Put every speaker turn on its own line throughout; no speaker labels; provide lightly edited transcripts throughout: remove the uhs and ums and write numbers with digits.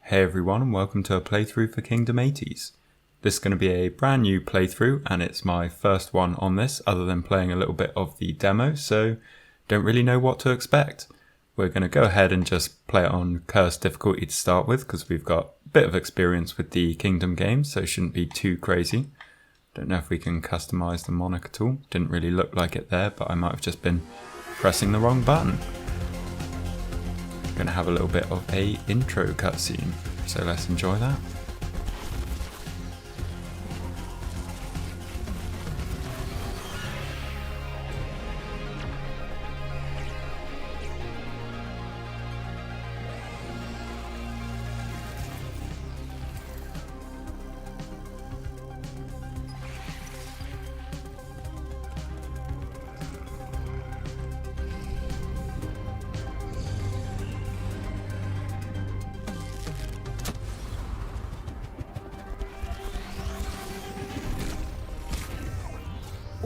Hey everyone, and welcome to a playthrough for Kingdom 80s. This is going to be a brand new playthrough, and it's my first one on this other than playing a little bit of the demo, so don't really know what to expect. We're going to go ahead and just play it on cursed difficulty to start with, because we've got a bit of experience with the Kingdom games, so it shouldn't be too crazy. Don't know if we can customize the monarch at all. Didn't really look like it there, but I might have just been pressing the wrong button. Going to have a little bit of a intro cutscene, so let's enjoy that.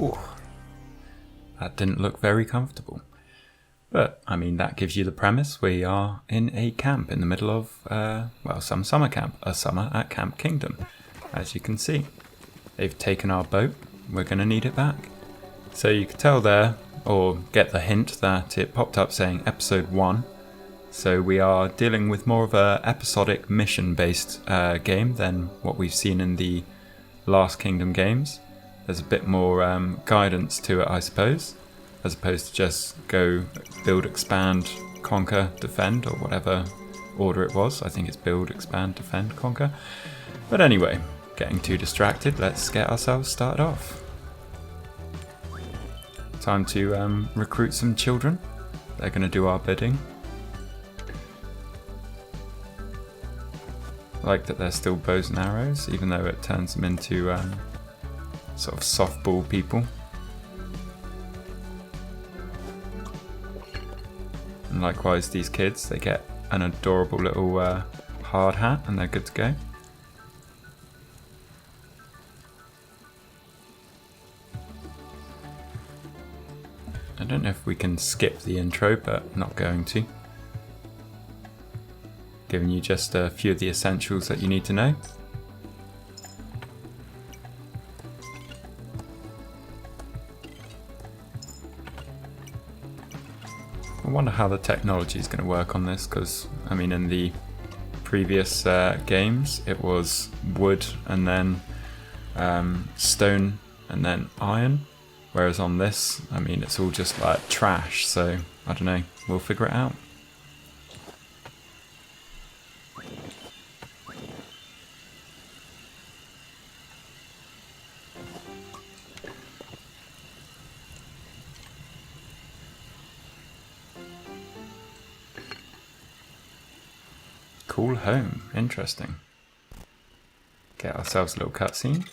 Ooh, that didn't look very comfortable. But, I mean, that gives you the premise. We are in a camp in the middle of, some summer camp. A summer at Camp Kingdom. As you can see, they've taken our boat. We're going to need it back. So you could tell there, or get the hint, that it popped up saying Episode 1. So we are dealing with more of a episodic mission-based game than what we've seen in the last Kingdom games. There's a bit more guidance to it, I suppose, as opposed to just go, build, expand, conquer, defend, or whatever order it was. I think it's build, expand, defend, conquer. But anyway, getting too distracted, let's get ourselves started off. Time to recruit some children. They're going to do our bidding. I like that they're still bows and arrows, even though it turns them into sort of softball people. And likewise these kids, they get an adorable little hard hat and they're good to go. I don't know if we can skip the intro, but I'm not going to. Giving you just a few of the essentials that you need to know. I wonder how the technology is going to work on this, because, I mean, in the previous games it was wood and then stone and then iron, whereas on this, I mean, it's all just like trash, so I don't know, we'll figure it out. Cool home, interesting. Get ourselves a little cutscene.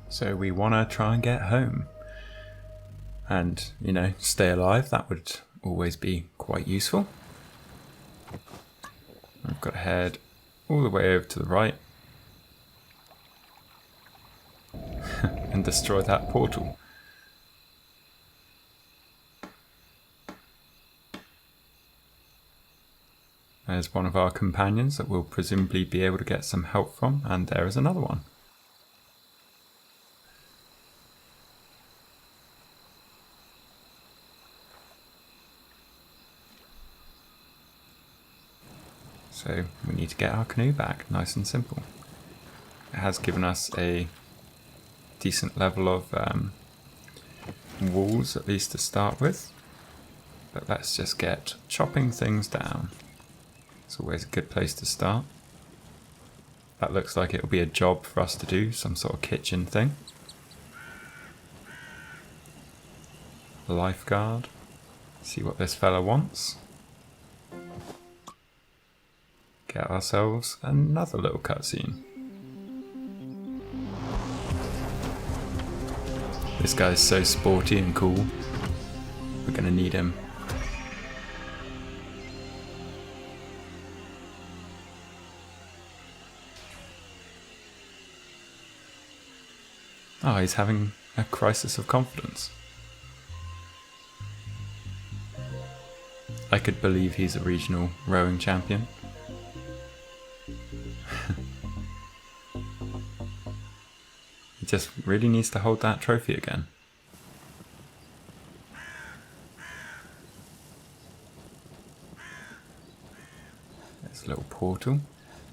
So we want to try and get home and, you know, stay alive. That would always be quite useful. I've got to head all the way over to the right and destroy that portal. There's one of our companions that we'll presumably be able to get some help from, and there is another one. So we need to get our canoe back, nice and simple. It has given us a decent level of walls, at least to start with. But let's just get chopping things down. It's always a good place to start. That looks like it'll be a job for us to do, some sort of kitchen thing. Lifeguard. See what this fella wants. Get ourselves another little cutscene. This guy's so sporty and cool. We're gonna need him. Oh, he's having a crisis of confidence. I could believe he's a regional rowing champion. He just really needs to hold that trophy again. There's a little portal.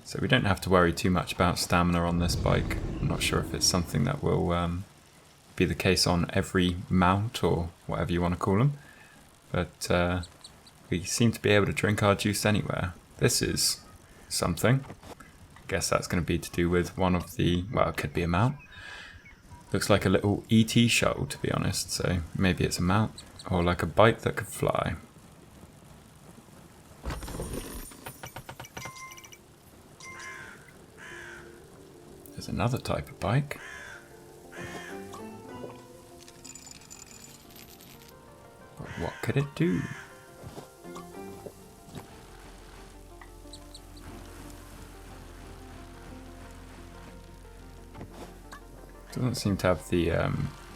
So we don't have to worry too much about stamina on this bike. I'm not sure if it's something that will be the case on every mount or whatever you want to call them. But we seem to be able to drink our juice anywhere. This is something. I guess that's going to be to do with one of the, well, it could be a mount. Looks like a little ET shuttle, to be honest, so maybe it's a mount or like a bike that could fly. There's another type of bike. But what could it do? Doesn't seem to have the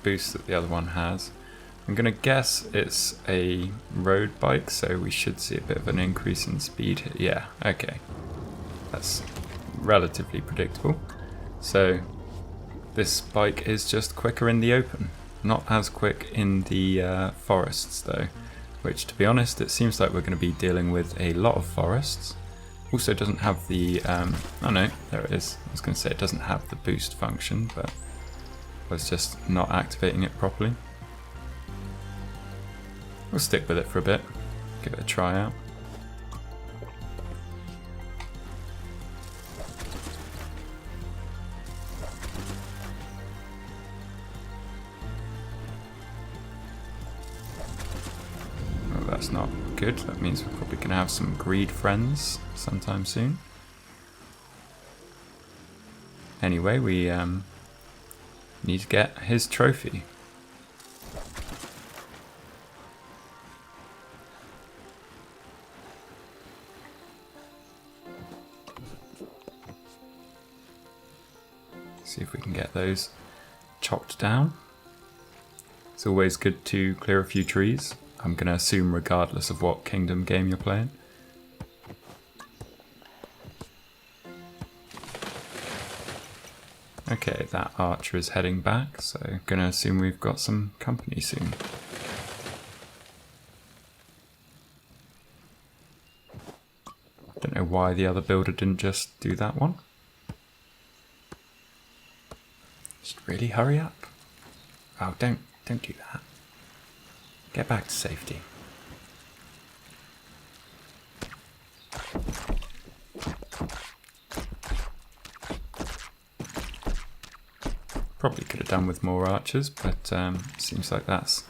boost that the other one has. I'm going to guess it's a road bike, so we should see a bit of an increase in speed. Yeah, okay. That's relatively predictable. So this bike is just quicker in the open. Not as quick in the forests though, which to be honest, it seems like we're going to be dealing with a lot of forests. Also doesn't have the, oh no, there it is. I was going to say it doesn't have the boost function, but I was just not activating it properly. We'll stick with it for a bit, give it a try out. Oh, that's not good. That means we're probably going to have some greed friends sometime soon. Anyway, we need to get his trophy. See if we can get those chopped down. It's always good to clear a few trees. I'm going to assume regardless of what Kingdom game you're playing. Okay, that archer is heading back, so I'm going to assume we've got some company soon. Don't know why the other builder didn't just do that one. Just really hurry up. Oh, don't do that. Get back to safety. Probably could have done with more archers, but seems like that's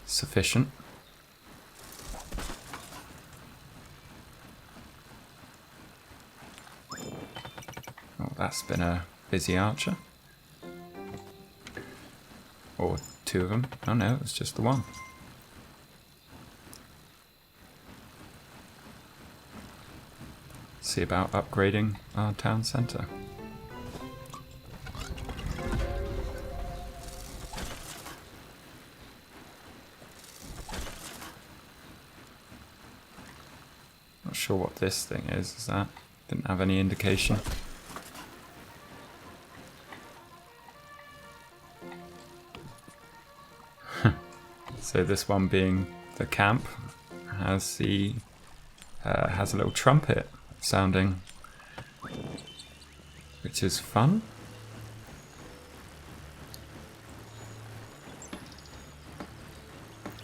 sufficient. Oh, that's been a busy archer. Or two of them. Oh no, it was just the one. See about upgrading our town centre. Not sure what this thing is that? Didn't have any indication. So this one being the camp has the has a little trumpet sounding, which is fun.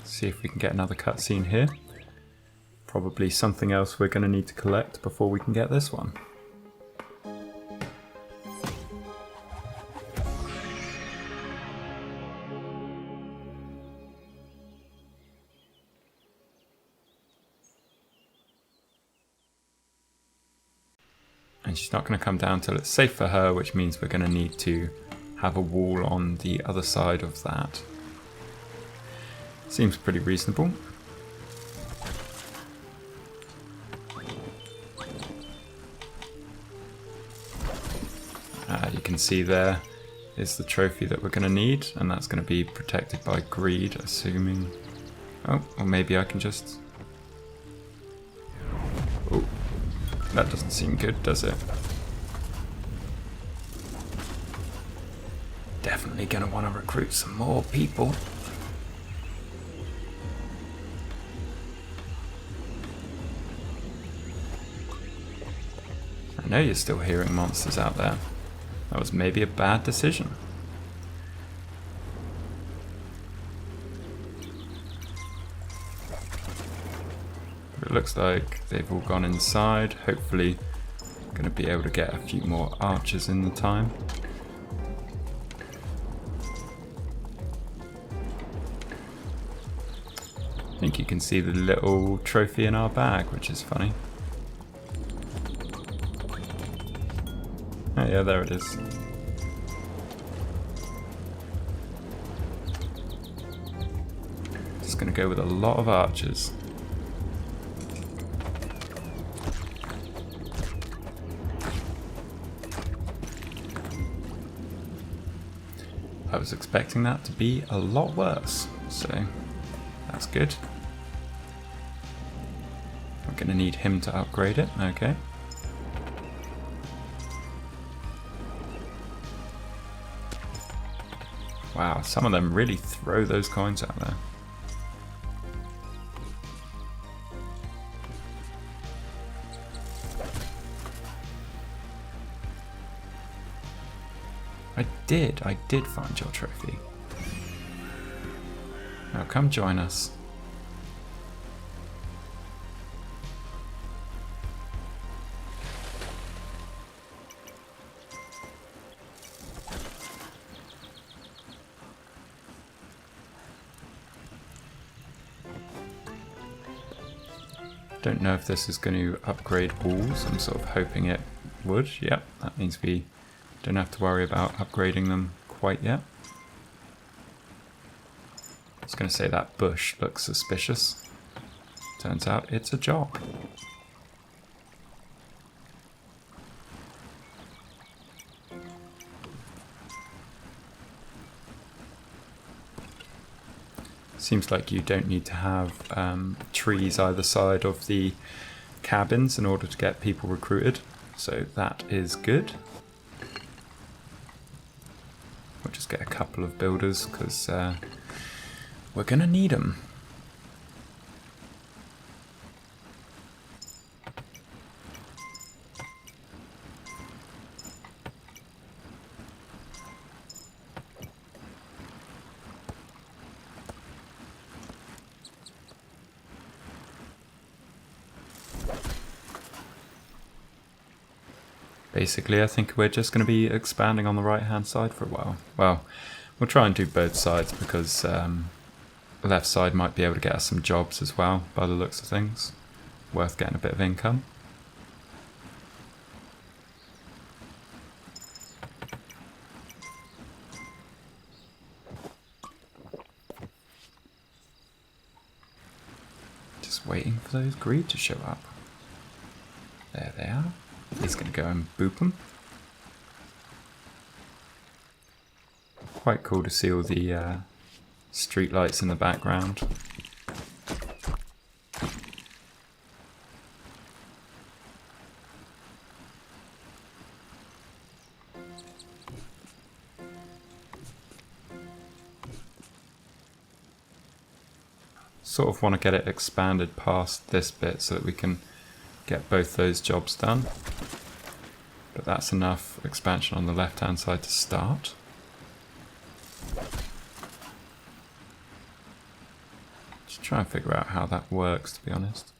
See if we can get another cutscene here. Probably something else we're going to need to collect before we can get this one. And she's not going to come down till it's safe for her, which means we're going to need to have a wall on the other side of that. Seems pretty reasonable. You can see there is the trophy that we're going to need, and that's going to be protected by greed, assuming... Oh, or maybe I can just... Oh, that doesn't seem good, does it? Definitely going to want to recruit some more people. I know you're still hearing monsters out there. That was maybe a bad decision. But it looks like they've all gone inside. Hopefully going to be able to get a few more archers in the time. I think you can see the little trophy in our bag, which is funny. Oh yeah, there it is. Just gonna go with a lot of archers. I was expecting that to be a lot worse, so that's good. I'm gonna need him to upgrade it, okay. Wow, some of them really throw those coins out there. I did find your trophy. Now come join us. Don't know if this is going to upgrade walls. I'm sort of hoping it would. Yep, that means we don't have to worry about upgrading them quite yet. I was going to say that bush looks suspicious. Turns out it's a job. Seems like you don't need to have trees either side of the cabins in order to get people recruited, so that is good. We'll just get a couple of builders because we're gonna need them. Basically, I think we're just going to be expanding on the right-hand side for a while. Well, we'll try and do both sides because the left side might be able to get us some jobs as well, by the looks of things. Worth getting a bit of income. Just waiting for those greed to show up. There they are. He's going to go and boop them. Quite cool to see all the street lights in the background. Sort of want to get it expanded past this bit so that we can get both those jobs done. But that's enough expansion on the left hand side to start. Just try and figure out how that works, to be honest.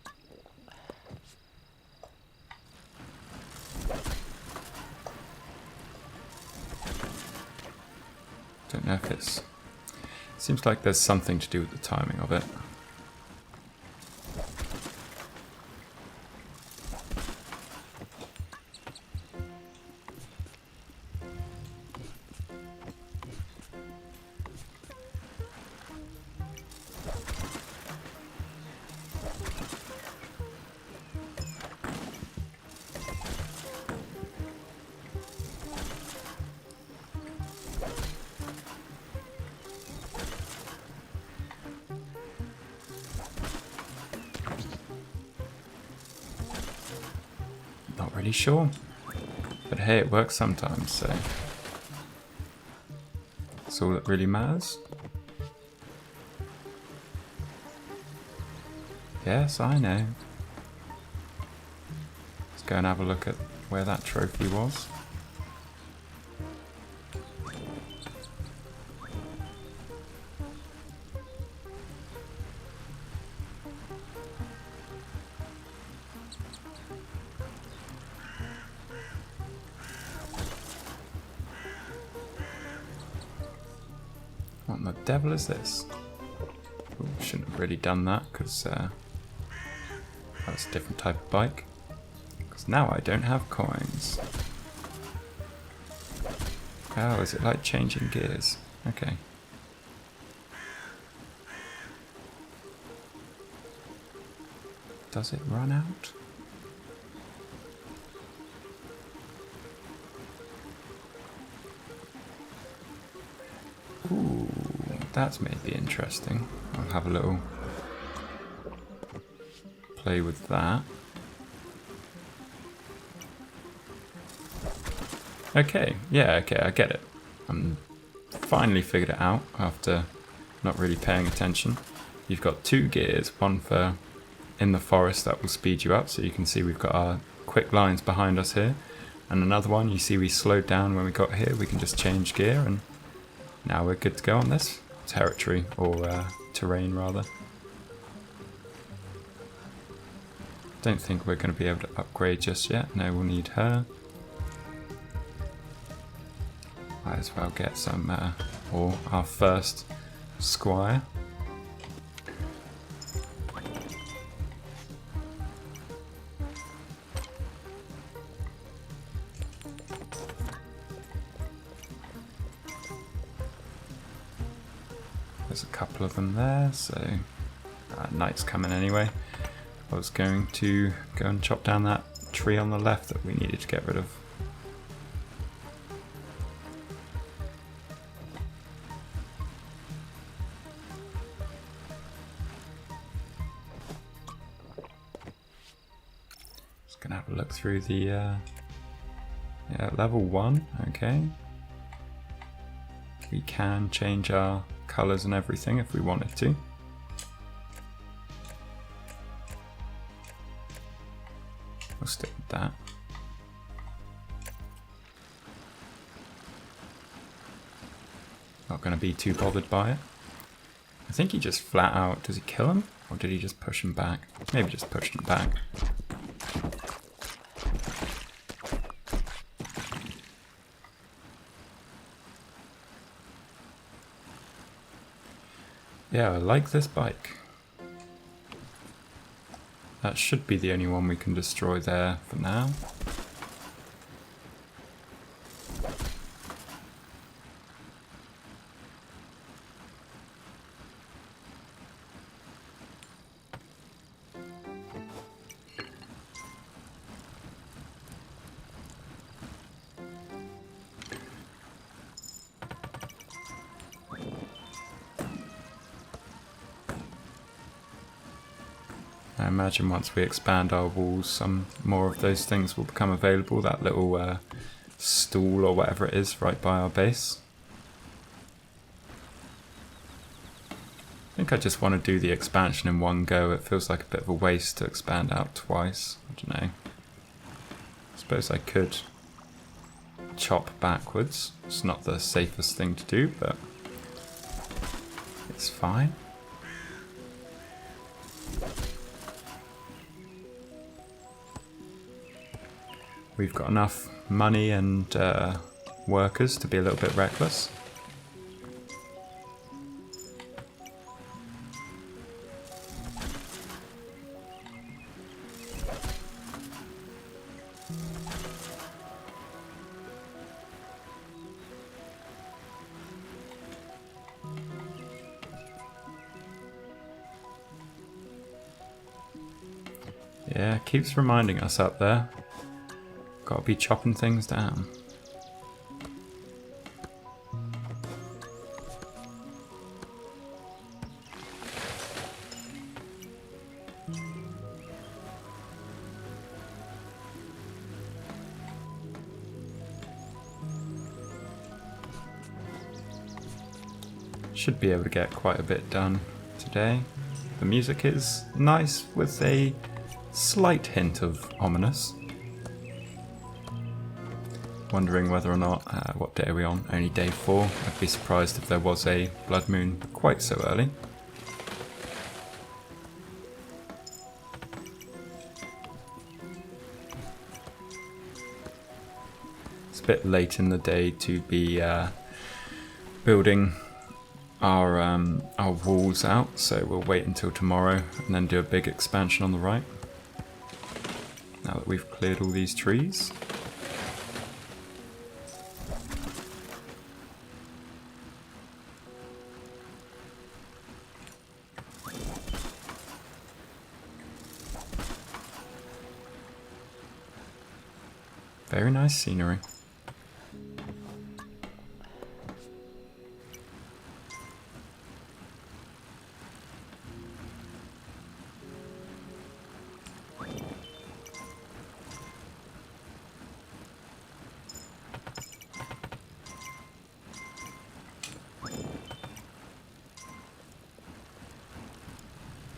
Don't know if it's... Seems like there's something to do with the timing of it. really sure. But hey, it works sometimes, so that's all that really matters. Yes, I know. Let's go and have a look at where that trophy was. What in the devil is this? Ooh, shouldn't have really done that because that was a different type of bike. Because now I don't have coins. Oh, is it like changing gears? Okay. Does it run out? Ooh, that's maybe interesting. I'll have a little play with that. Okay, yeah, okay, I get it. I'm finally figured it out after not really paying attention. You've got 2 gears, one for in the forest that will speed you up, so you can see we've got our quick lines behind us here, and another one, you see we slowed down when we got here, we can just change gear, and now we're good to go on this territory, or terrain rather. Don't think we're going to be able to upgrade just yet. No, we'll need her. Might as well get some, or our first squire. There's a couple of them there, so night's coming anyway. I was going to go and chop down that tree on the left that we needed to get rid of. Just gonna have a look through the yeah, level 1, okay. We can change our colours and everything if we wanted to. We'll stick with that. Not going to be too bothered by it. I think he just flat out, does he kill him? Or did he just push him back? Maybe just pushed him back. Yeah, I like this bike. That should be the only one we can destroy there for now. I imagine once we expand our walls, some more of those things will become available. That little stool or whatever it is right by our base. I think I just want to do the expansion in one go. It feels like a bit of a waste to expand out twice. I don't know. I suppose I could chop backwards. It's not the safest thing to do, but it's fine. We've got enough money and workers to be a little bit reckless. Yeah, keeps reminding us up there. Gotta be chopping things down. Should be able to get quite a bit done today. The music is nice with a slight hint of ominous. Wondering whether or not, what day are we on? Only day 4. I'd be surprised if there was a blood moon quite so early. It's a bit late in the day to be building our walls out, so we'll wait until tomorrow and then do a big expansion on the right. Now that we've cleared all these trees. Very nice scenery.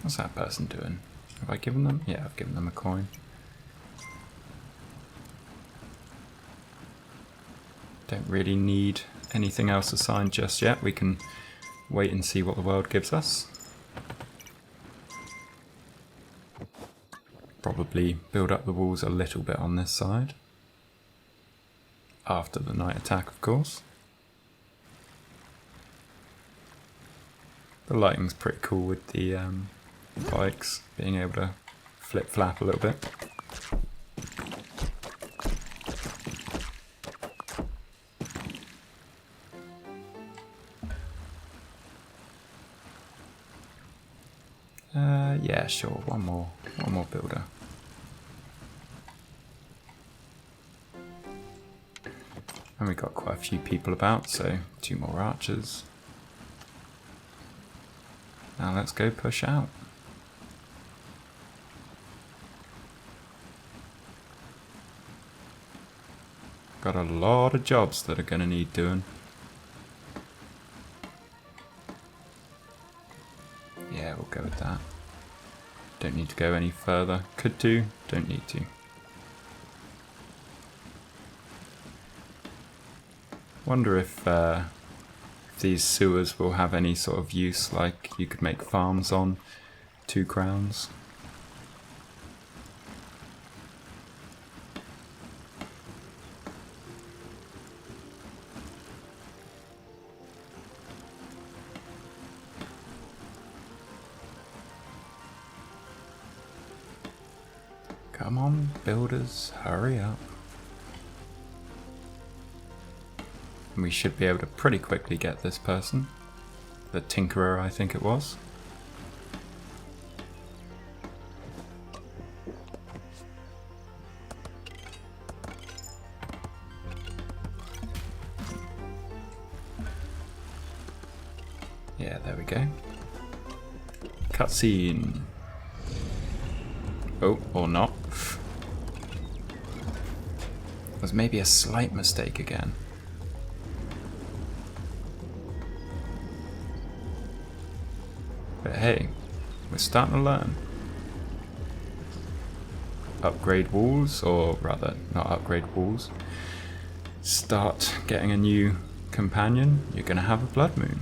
What's that person doing? Have I given them? Yeah, I've given them a coin. Don't really need anything else assigned just yet. We can wait and see what the world gives us. Probably build up the walls a little bit on this side. After the night attack, of course. The lighting's pretty cool with the bikes being able to flip-flap a little bit. Yeah, sure. One more builder. And we got quite a few people about, so 2 more archers. Now let's go push out. Got a lot of jobs that are going to need doing. Yeah, we'll go with that. Don't need to go any further. Could do, don't need to. Wonder if these sewers will have any sort of use, like you could make farms on 2 crowns. Come on, builders, hurry up. And we should be able to pretty quickly get this person. The Tinkerer, I think it was. Yeah, there we go. Cutscene. Oh, or not. It was maybe a slight mistake again. But hey, we're starting to learn. Upgrade walls, or rather, not upgrade walls. Start getting a new companion, you're going to have a blood moon.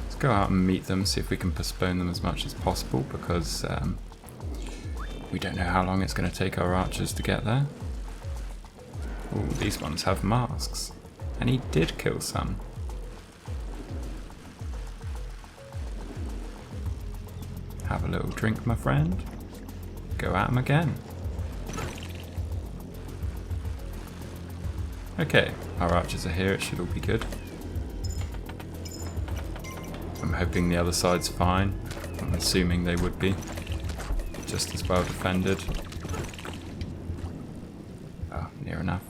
Let's go out and meet them, see if we can postpone them as much as possible, because we don't know how long it's going to take our archers to get there. Ooh, these ones have masks. And he did kill some. Have a little drink, my friend. Go at him again. Okay, our archers are here, it should all be good. I'm hoping the other side's fine. I'm assuming they would be. Just as well defended. Oh, near enough.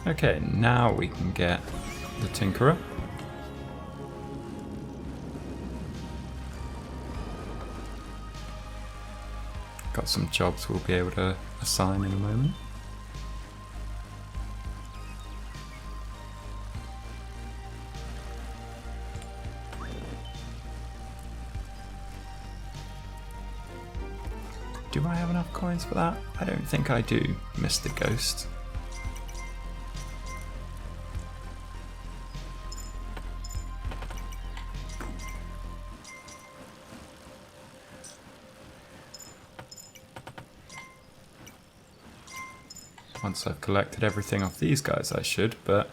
Okay, now we can get the Tinkerer. Got got some jobs we'll be able to assign in a moment. Do I have enough coins for that? I don't think I do, Mr. Ghost. Once I've collected everything off these guys I should, but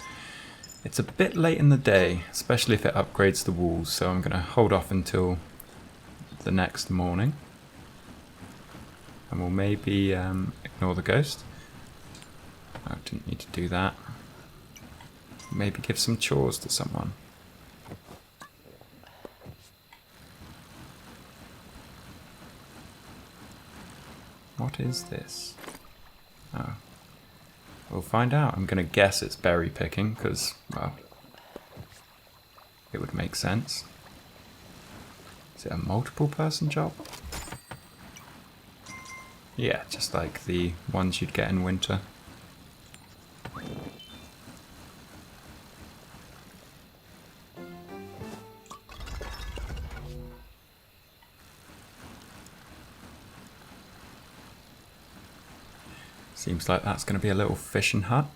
it's a bit late in the day, especially if it upgrades the walls, so I'm going to hold off until the next morning. And we'll maybe ignore the ghost. I didn't need to do that. Maybe give some chores to someone. What is this? Oh. We'll find out. I'm going to guess it's berry picking because, well, it would make sense. Is it a multiple person job? Yeah, just like the ones you'd get in winter. Seems like that's going to be a little fishing hut.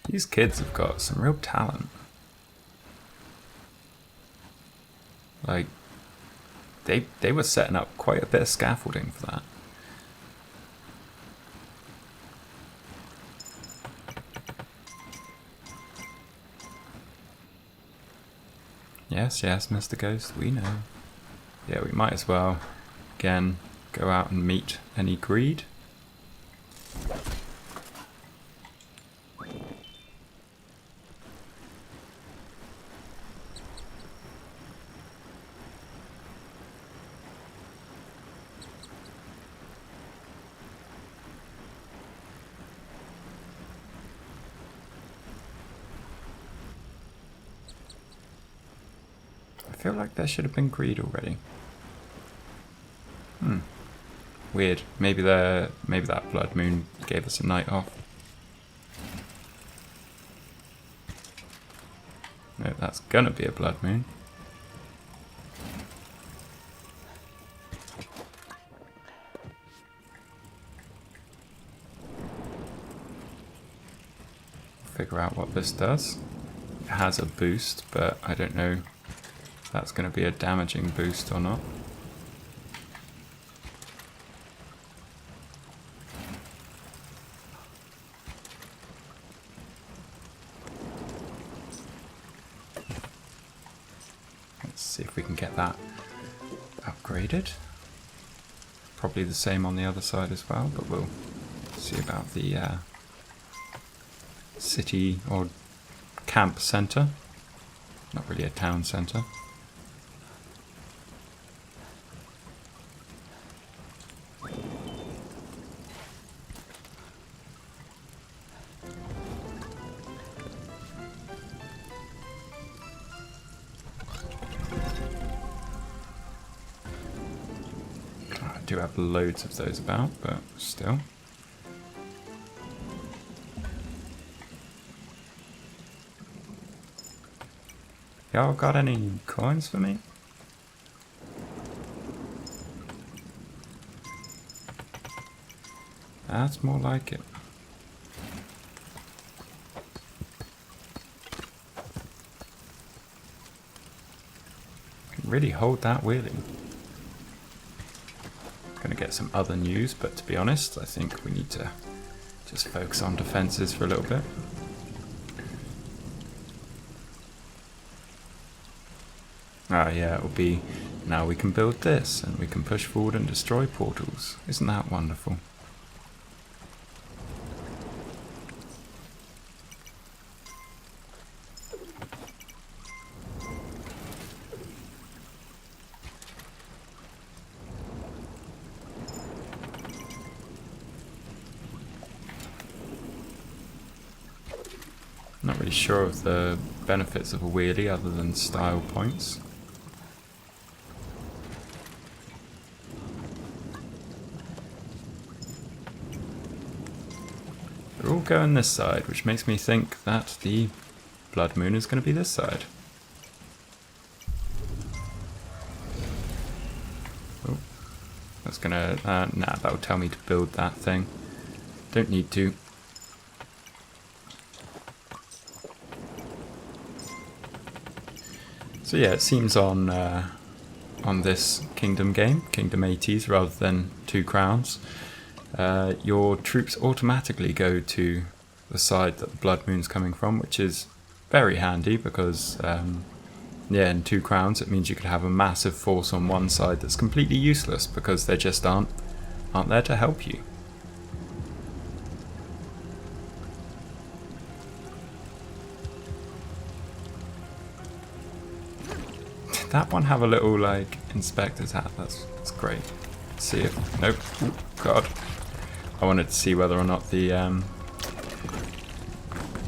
These kids have got some real talent. Like, they were setting up quite a bit of scaffolding for that. Yes, yes, Mr. Ghost, we know. Yeah, we might as well, again, go out and meet any greed. I feel like there should have been greed already. Weird. Maybe that blood moon gave us a night off. No, that's gonna be a blood moon. Figure out what this does. It has a boost, but I don't know if that's going to be a damaging boost or not. Let's see if we can get that upgraded. Probably the same on the other side as well, but we'll see about the city or camp centre. Not really a town centre. I do have loads of those about, but still. Y'all got any coins for me? That's more like it. Can really hold that wheelie. Gonna get some other news, but to be honest, I think we need to just focus on defenses for a little bit. Ah, yeah, it'll be, now we can build this, and we can push forward and destroy portals. Isn't that wonderful? Not really sure of the benefits of a wheelie other than style points. They're all going this side, which makes me think that the blood moon is going to be this side. Oh, that's gonna, nah, that'll tell me to build that thing. Don't need to. So yeah, it seems on this Kingdom game, Kingdom 80s, rather than 2 crowns, your troops automatically go to the side that the blood moon's coming from, which is very handy because, yeah, in 2 crowns it means you could have a massive force on one side that's completely useless because they just aren't there to help you. That one have a little like inspector's hat. That's great. Let's see if nope. Ooh, God, I wanted to see whether or not the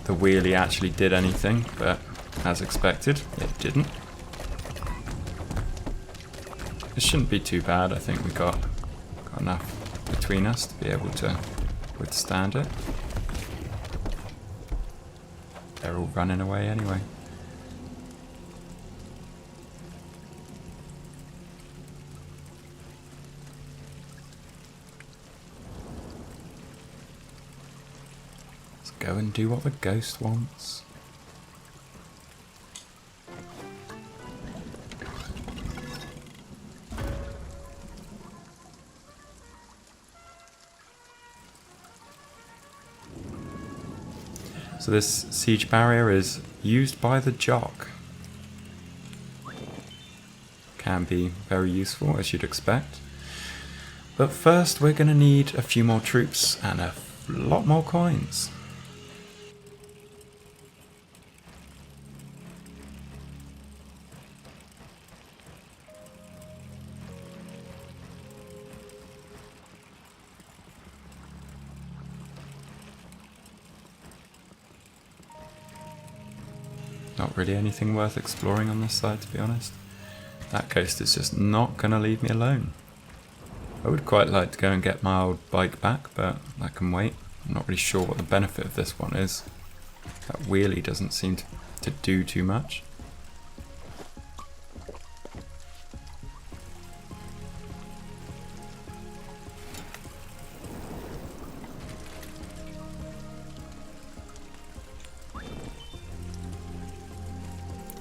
wheelie actually did anything, but as expected, it didn't. It shouldn't be too bad. I think we got enough between us to be able to withstand it. They're all running away anyway. Go and do what the ghost wants. So this siege barrier is used by the jock. Can be very useful, as you'd expect. But first we're going to need a few more troops and a lot more coins. Not really anything worth exploring on this side, to be honest. That coast is just not going to leave me alone. I would quite like to go and get my old bike back, but that can wait. I'm not really sure what the benefit of this one is. That wheelie doesn't seem to do too much.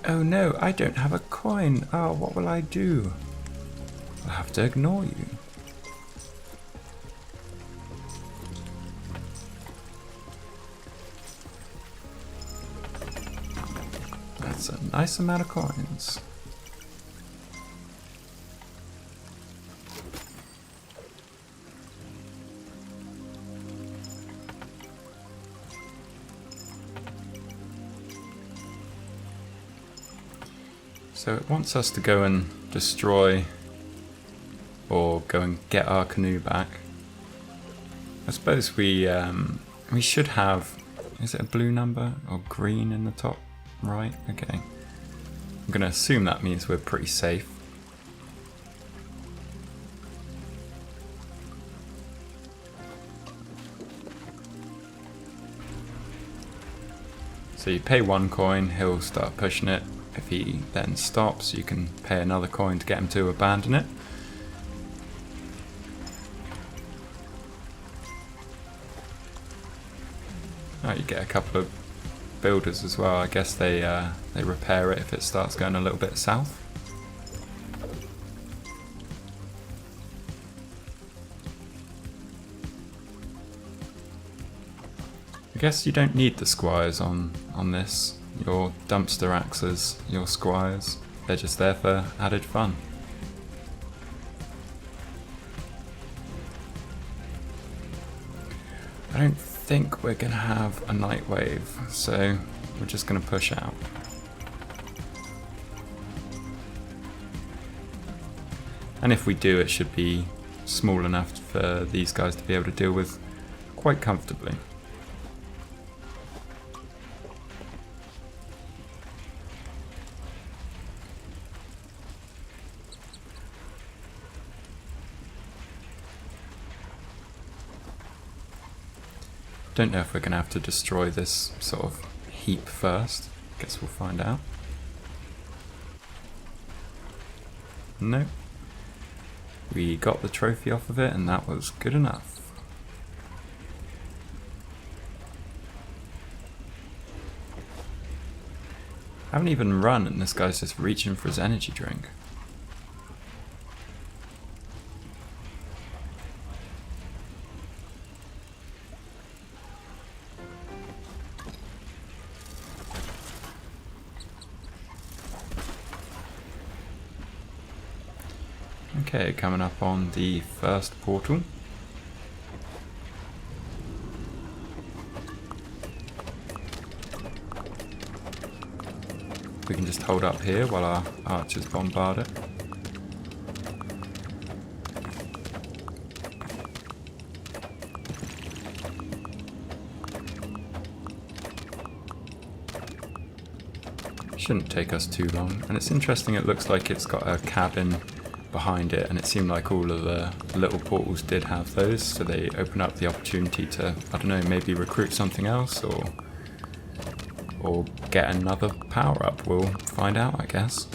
Oh no, I don't have a coin. Oh, what will I do? I'll have to ignore you. That's a nice amount of coins. So it wants us to go and destroy or go and get our canoe back. I suppose we should have, is it a blue number or green in the top right? Okay. I'm going to assume that means we're pretty safe. So you pay 1 coin, he'll start pushing it. If he then stops, you can pay another coin to get him to abandon it. Oh, you get a couple of builders as well. I guess they repair it if it starts going a little bit south. I guess you don't need the squires on this. Your dumpster axes, your squires, they're just there for added fun. I don't think we're going to have a night wave, so we're just going to push out. And if we do, it should be small enough for these guys to be able to deal with quite comfortably. Don't know if we're going to have to destroy this sort of heap first. Guess we'll find out. Nope. We got the trophy off of it and that was good enough. I haven't even run and this guy's just reaching for his energy drink. Okay, coming up on the first portal. We can just hold up here while our archers bombard it. Shouldn't take us too long. And it's interesting, it looks like it's got a cabin behind it, and it seemed like all of the little portals did have those, so they open up the opportunity to, I don't know, maybe recruit something else or get another power up. We'll find out, I guess.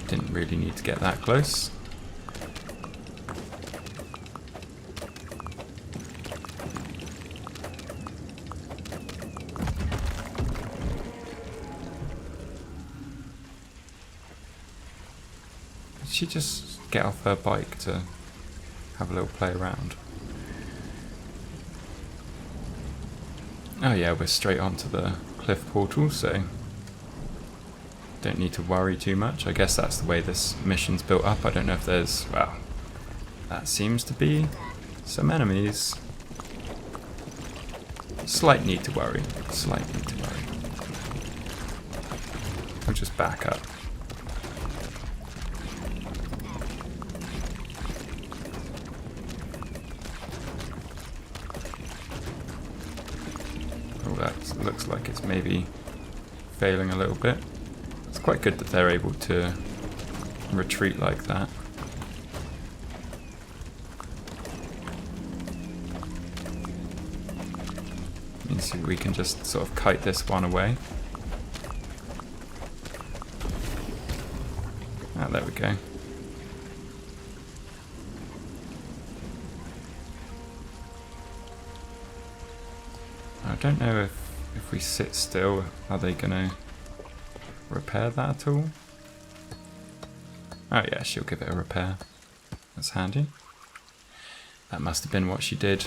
Didn't really need to get that close. Did she just get off her bike to have a little play around? Oh yeah, we're straight onto the cliff portal, so don't need to worry too much. I guess that's the way this mission's built up. I don't know if there's, well, that seems to be some enemies. Slight need to worry. Slight need to worry. I'll just back up. Oh, that looks like it's maybe failing a little bit. It's quite good that they're able to retreat like that. Means we can just sort of kite this one away. Ah, there we go. I don't know if we sit still, are they gonna repair that at all? Oh yeah, she'll give it a repair. That's handy. That must have been what she did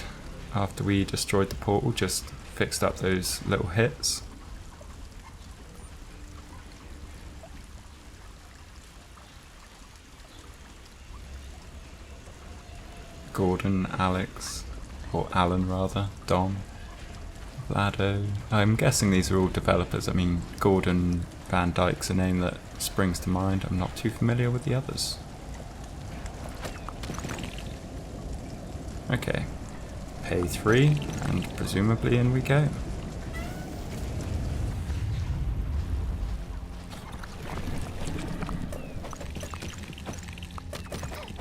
after we destroyed the portal, just fixed up those little hits. Gordon, Alex, or Alan rather, Dom, Vlado. I'm guessing these are all developers. I mean, Gordon Van Dyke's a name that springs to mind. I'm not too familiar with the others. Okay. Pay 3, and presumably in we go.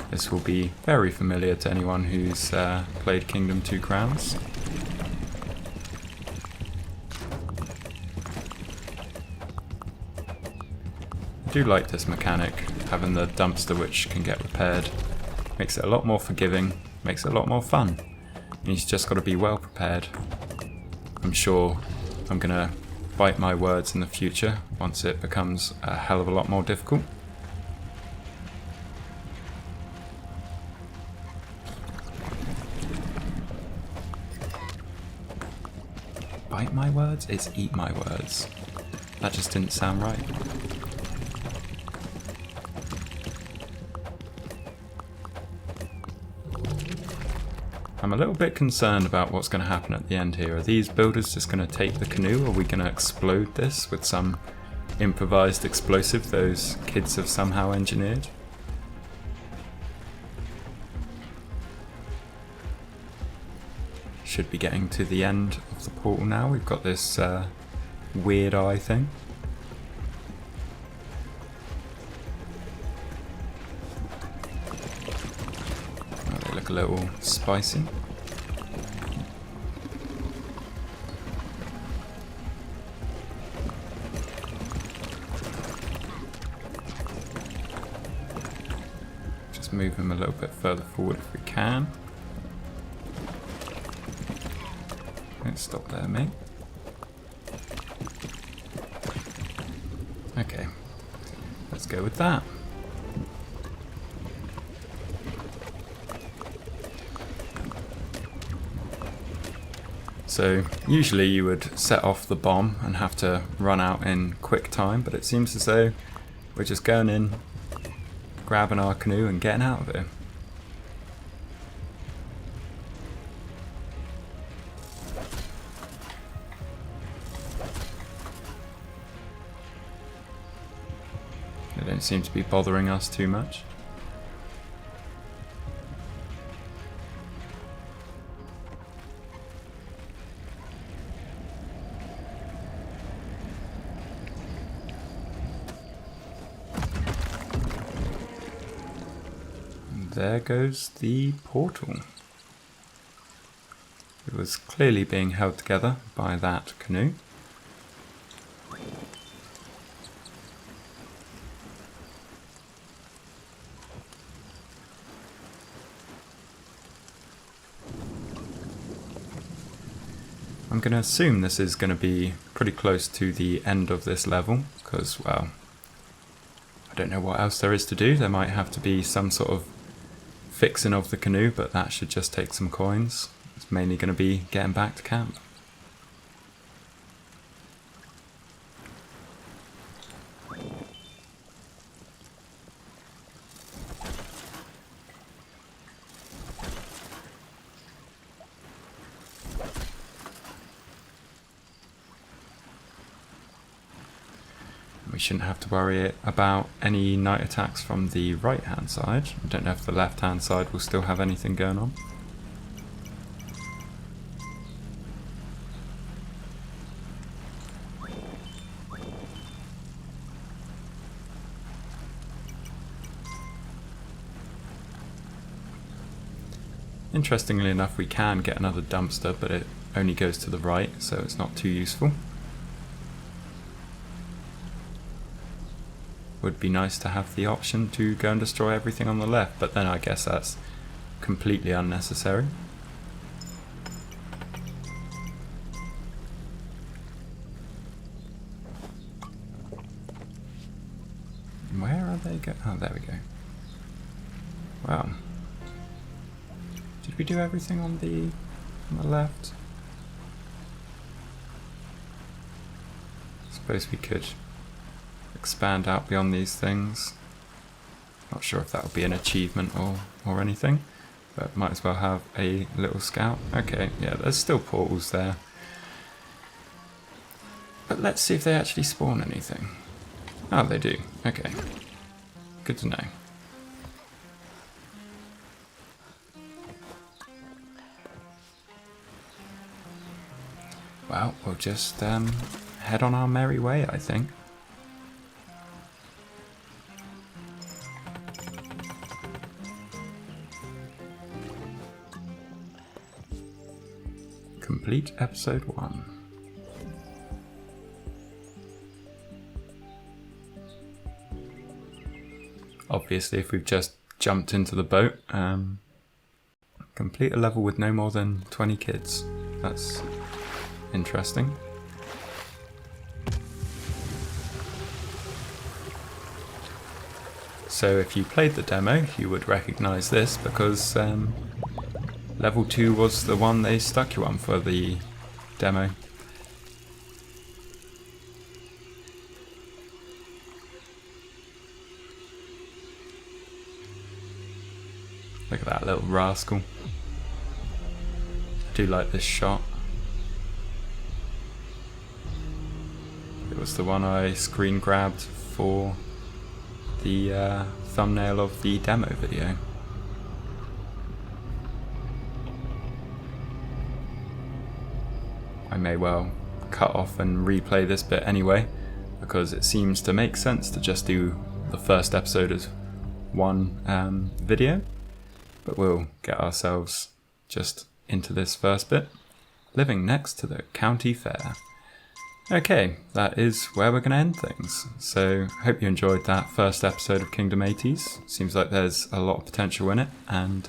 This will be very familiar to anyone who's played Kingdom 2 Crowns. I do like this mechanic, having the dumpster which can get repaired. Makes it a lot more forgiving, makes it a lot more fun. And you've just got to be well prepared. I'm sure I'm going to bite my words in the future once it becomes a hell of a lot more difficult. Bite my words? It's eat my words. That just didn't sound right. I'm a little bit concerned about what's going to happen at the end here. Are these builders just going to take the canoe? Or are we going to explode this with some improvised explosive those kids have somehow engineered? should be getting to the end of the portal now. We've got this weird eye thing. Oh, they look a little spicy. Just move him a little bit further forward if we can. Don't stop there, mate. Okay, let's go with that. So usually you would set off the bomb and have to run out in quick time, but it seems as though we're just going in, grabbing our canoe and getting out of here. They don't seem to be bothering us too much. And there goes the portal. It was clearly being held together by that canoe. I'm going to assume this is going to be pretty close to the end of this level, because, well, I don't know what else there is to do. There might have to be some sort of fixing of the canoe, but that should just take some coins. It's mainly going to be getting back to camp. We shouldn't have to worry about any night attacks from the right hand side. I don't know if the left hand side will still have anything going on. Interestingly enough, we can get another dumpster, but it only goes to the right, so it's not too useful. Would be nice to have the option to go and destroy everything on the left, but then I guess that's completely unnecessary. Where are they going? Oh, there we go. Wow. Did we do everything on the left? I suppose we could expand out beyond these things. Not sure if that would be an achievement or anything, but might as well have a little scout. Okay, yeah, there's still portals there. But let's see if they actually spawn anything. Oh, they do. Okay. Good to know. Well, we'll just head on our merry way, I think. Complete episode 1. Obviously, if we've just jumped into the boat, complete a level with no more than 20 kids. That's interesting. So if you played the demo, you would recognise this, because level 2 was the one they stuck you on for the demo. Look at that little rascal. I do like this shot. It was the one I screen grabbed for the thumbnail of the demo video. I may well cut off and replay this bit anyway, because it seems to make sense to just do the first episode as one video. But we'll get ourselves just into this first bit. Living next to the county fair. Okay, that is where we're going to end things. So, hope you enjoyed that first episode of Kingdom 80s. Seems like there's a lot of potential in it, and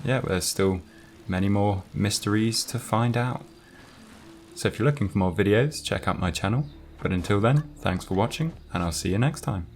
yeah, there's still many more mysteries to find out. So if you're looking for more videos, check out my channel. But until then, thanks for watching, and I'll see you next time.